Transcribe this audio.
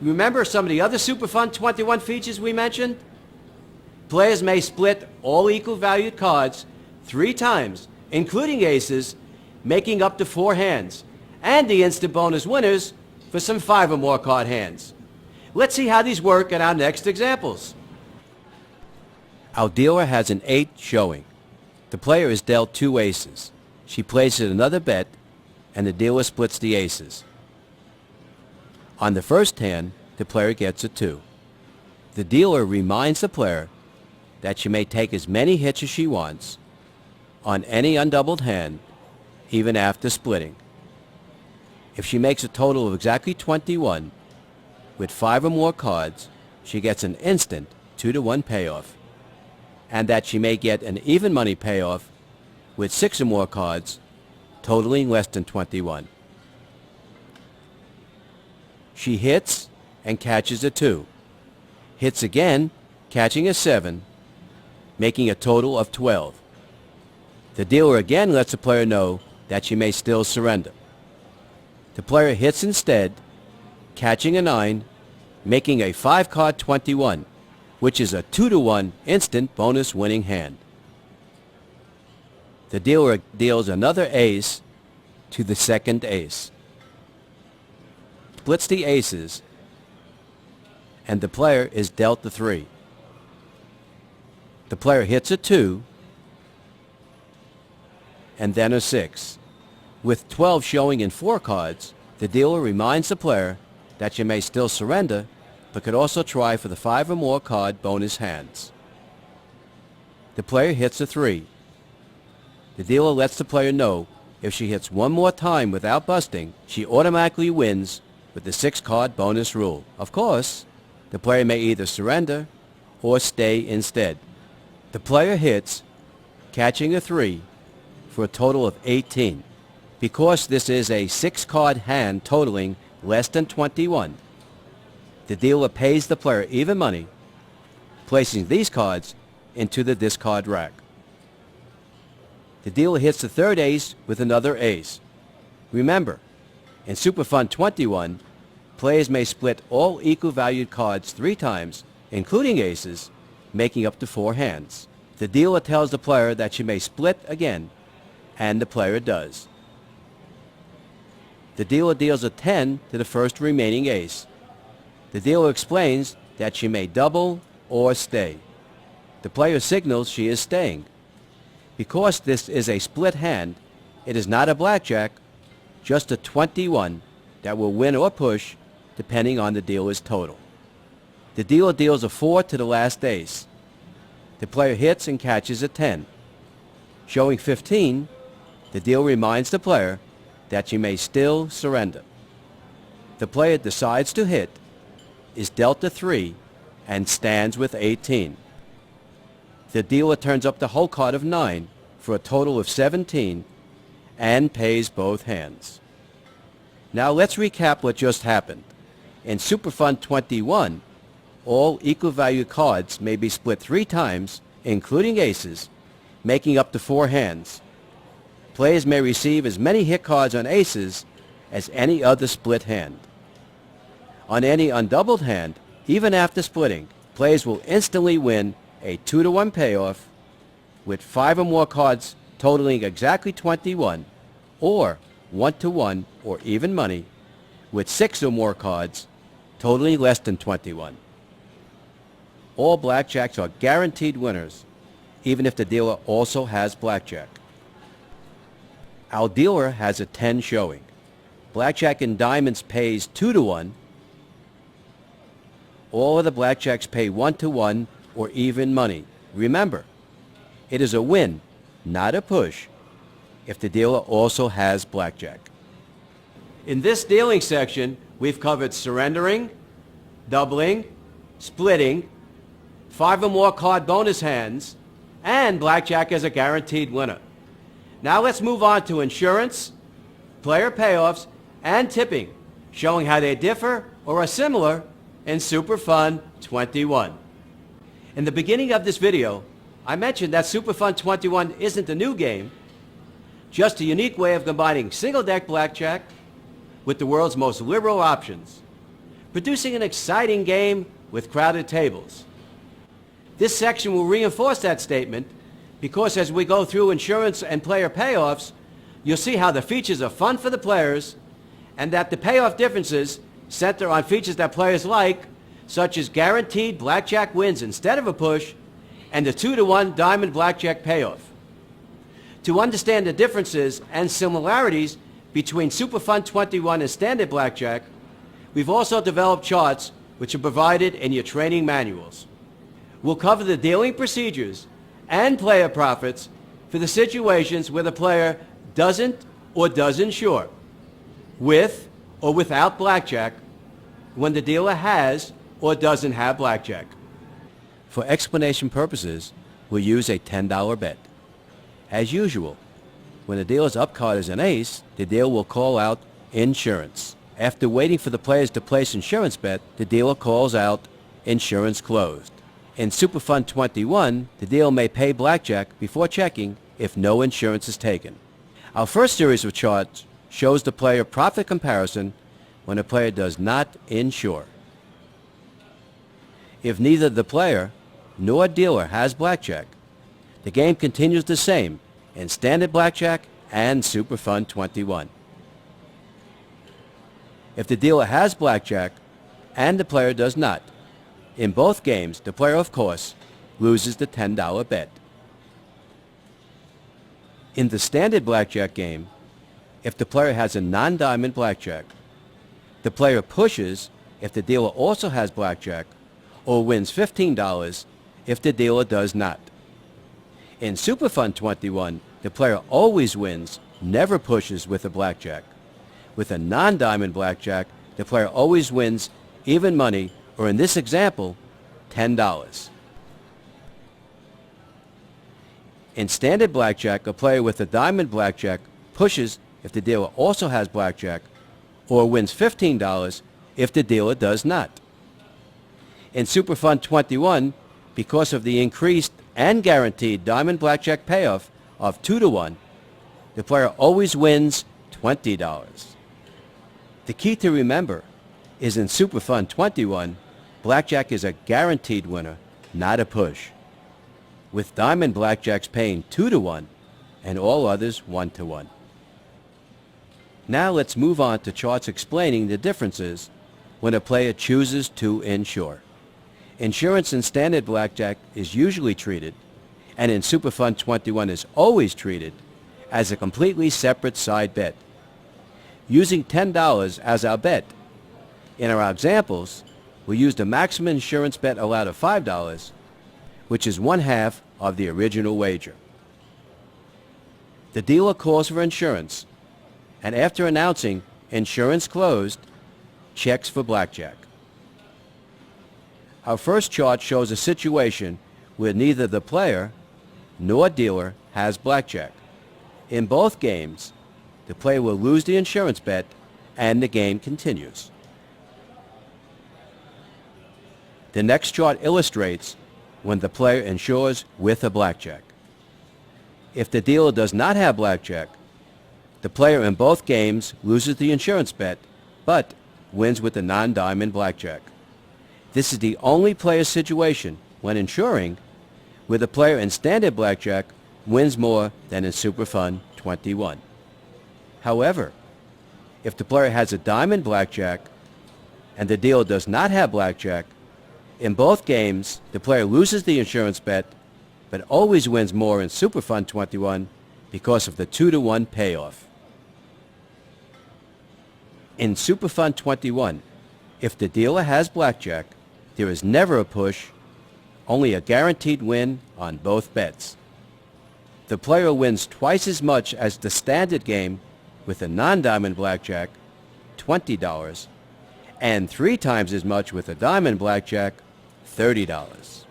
Remember some of the other Super Fun 21 features we mentioned? Players may split all equal valued cards 3 times, including aces, making up to 4 hands, and the instant bonus winners for some 5 or more card hands. Let's see how these work in our next examples. Our dealer has an 8 showing. The player is dealt 2 aces. She places another bet, and the dealer splits the aces. On the first hand, the player gets a 2. The dealer reminds the player that she may take as many hits as she wants on any undoubled hand, even after splitting. If she makes a total of exactly 21, with 5 or more cards, she gets an instant 2-to-1 payoff, and that she may get an even money payoff with 6 or more cards, totaling less than 21. She hits and catches a 2, hits again, catching a 7, making a total of 12. The dealer again lets the player know that she may still surrender. The player hits instead, catching a 9, making a 5-card 21, which is a 2-to-1 instant bonus winning hand. The dealer deals another ace to the second ace, splits the aces, and the player is dealt the 3. The player hits a 2, and then a 6. With 12 showing in 4 cards, the dealer reminds the player that she may still surrender, but could also try for the 5 or more card bonus hands. The player hits a 3. The dealer lets the player know if she hits one more time without busting, she automatically wins with the 6-card bonus rule. Of course, the player may either surrender or stay instead. The player hits, catching a 3, for a total of 18. Because this is a 6-card hand totaling less than 21, the dealer pays the player even money, placing these cards into the discard rack. The dealer hits the third ace with another ace. Remember, in Super Fun 21, players may split all equal valued cards 3 times, including aces, making up to 4 hands. The dealer tells the player that she may split again, and the player does. The dealer deals a 10 to the first remaining ace. The dealer explains that she may double or stay. The player signals she is staying. Because this is a split hand, it is not a blackjack, just a 21 that will win or push depending on the dealer's total. The dealer deals a 4 to the last ace. The player hits and catches a 10. Showing 15, the dealer reminds the player that she may still surrender. The player decides to hit, is dealt a 3, and stands with 18. The dealer turns up the whole card of 9 for a total of 17 and pays both hands. Now let's recap what just happened. In Super Fun 21, all equal value cards may be split 3 times, including aces, making up to 4 hands. Players may receive as many hit cards on aces as any other split hand. On any undoubled hand, even after splitting, players will instantly win a 2-to-1 payoff with 5 or more cards totaling exactly 21, or 1-to-1 or even money with 6 or more cards totaling less than 21. All blackjacks are guaranteed winners, even if the dealer also has blackjack. Our dealer has a 10 showing. Blackjack in diamonds pays 2-to-1. All of the blackjacks pay 1-to-1 or even money. Remember, it is a win, not a push, if the dealer also has blackjack. In this dealing section, we've covered surrendering, doubling, splitting, 5 or more card bonus hands, and blackjack as a guaranteed winner. Now let's move on to insurance, player payoffs, and tipping, showing how they differ or are similar in Super Fun 21. In the beginning of this video, I mentioned that Super Fun 21 isn't a new game, just a unique way of combining single-deck blackjack with the world's most liberal options. producing an exciting game with crowded tables. This section will reinforce that statement because as we go through insurance and player payoffs, you'll see how the features are fun for the players and that the payoff differences center on features that players like, such as guaranteed blackjack wins instead of a push and the 2-to-1 diamond blackjack payoff. To understand the differences and similarities between Super Fun 21 and standard blackjack, we've also developed charts which are provided in your training manuals. We'll cover the dealing procedures and player profits for the situations where the player doesn't or does insure, with or without blackjack, when the dealer has or doesn't have blackjack. For explanation purposes, we'll use a $10 bet. As usual, when the dealer's up card is an ace, the dealer will call out insurance. After waiting for the players to place insurance bet, the dealer calls out insurance closed. In Super Fun 21, the dealer may pay blackjack before checking if no insurance is taken. Our first series of charts shows the player profit comparison when a player does not insure. If neither the player nor dealer has blackjack, the game continues the same in standard blackjack and Super Fun 21. If the dealer has blackjack and the player does not, in both games the player, of course, loses the $10 bet. In the standard blackjack game, if the player has a non-diamond blackjack, the player pushes if the dealer also has blackjack or wins $15 if the dealer does not. In Super Fun 21, the player always wins, never pushes with a blackjack. With a non-diamond blackjack, the player always wins even money, or in this example, $10. In standard blackjack, a player with a diamond blackjack pushes if the dealer also has blackjack, or wins $15 if the dealer does not. In Super Fun 21, because of the increased and guaranteed diamond blackjack payoff of 2-to-1, the player always wins $20. The key to remember is in Super Fun 21, blackjack is a guaranteed winner, not a push, with diamond blackjacks paying 2-to-1 and all others 1-to-1. Now let's move on to charts explaining the differences when a player chooses to insure. Insurance in standard blackjack is usually treated, and in Super Fun 21 is always treated, as a completely separate side bet. Using $10 as our bet, in our examples, we used a maximum insurance bet allowed of $5, which is 1/2 of the original wager. The dealer calls for insurance, and after announcing insurance closed, checks for blackjack. Our first chart shows a situation where neither the player nor dealer has blackjack. In both games, the player will lose the insurance bet and the game continues. The next chart illustrates when the player insures with a blackjack. If the dealer does not have blackjack, the player in both games loses the insurance bet, but wins with the non-diamond blackjack. This is the only player situation when insuring where the player in standard blackjack wins more than in Super Fun 21. However, if the player has a diamond blackjack and the dealer does not have blackjack, in both games the player loses the insurance bet but always wins more in Super Fun 21 because of the 2-to-1 payoff. In Super Fun 21, if the dealer has blackjack, there is never a push, only a guaranteed win on both bets. The player wins twice as much as the standard game with a non-diamond blackjack, $20, and 3 times as much with a diamond blackjack, $30.